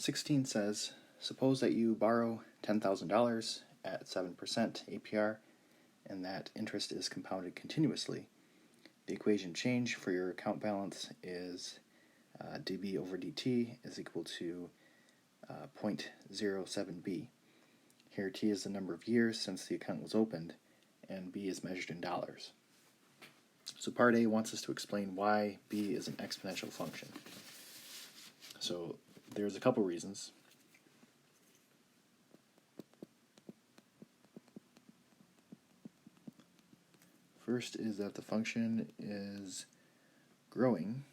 16 says, suppose that you borrow $10,000 at 7% APR and that interest is compounded continuously. The equation change for your account balance is dB over dt is equal to 0.07b. Here t is the number of years since the account was opened, and b is measured in dollars. So part A wants us to explain why b is an exponential function. So there's a couple reasons. First is that the function is growing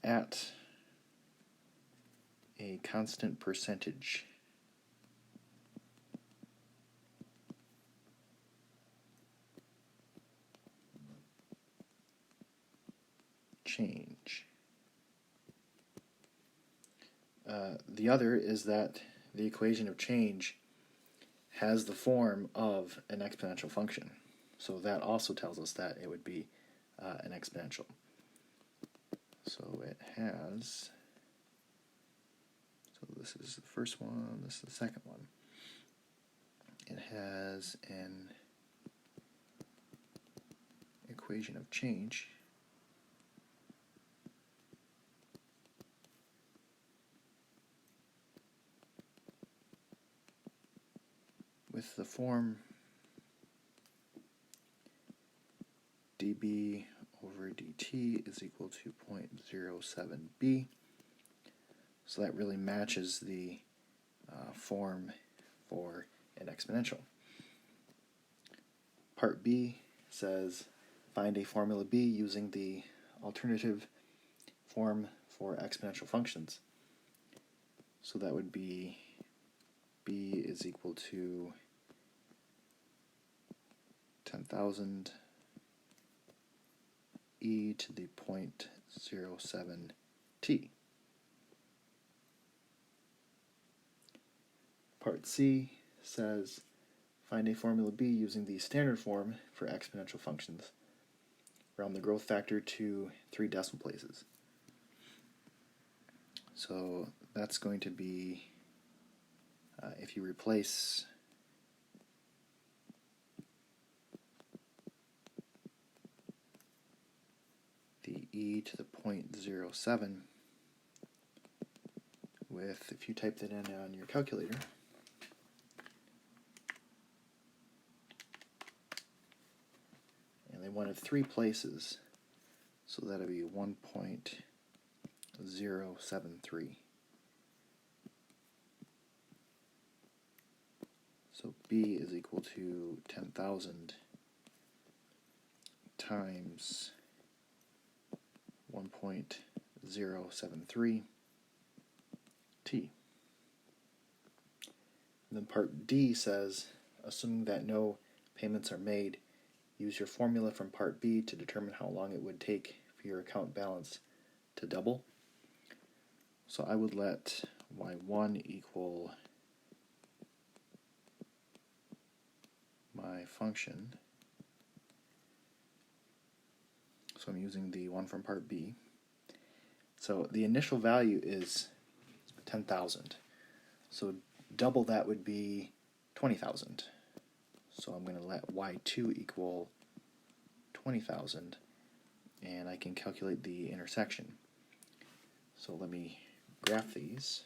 at a constant percentage change. The other is that the equation of change has the form of an exponential function. So that also tells us that it would be an exponential. So it has, so this is the first one, this is the second one. It has an equation of change with the form dB over dt is equal to 0.07b. So that really matches the form for an exponential. Part B says find a formula b using the alternative form for exponential functions. So that would be b is equal to 10,000 e to the 0.07 t. Part C says find a formula b using the standard form for exponential functions. Round the growth factor to 3 decimal places. So that's going to be, if you replace the e to the 0.07 with, if you type that in on your calculator, and they wanted 3 places, so that would be 1.073. So b is equal to 10,000 times 1.073 t. And then part D says, assuming that no payments are made, use your formula from part B to determine how long it would take for your account balance to double. So I would let y1 equal my function. So I'm using the one from part B. So the initial value is 10,000. So double that would be 20,000. So I'm going to let y2 equal 20,000, and I can calculate the intersection. So let me graph these.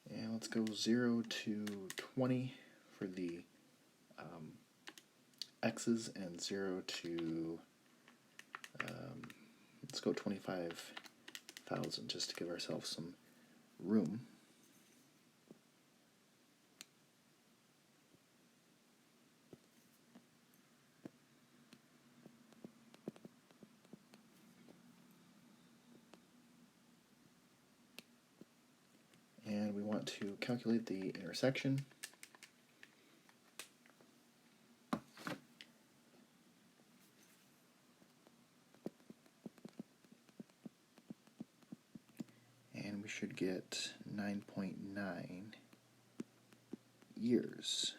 And let's go 0 to 20 for the x's, and 0 to, let's go 25,000 just to give ourselves some room. And we want to calculate the intersection. we should get 9.9 years.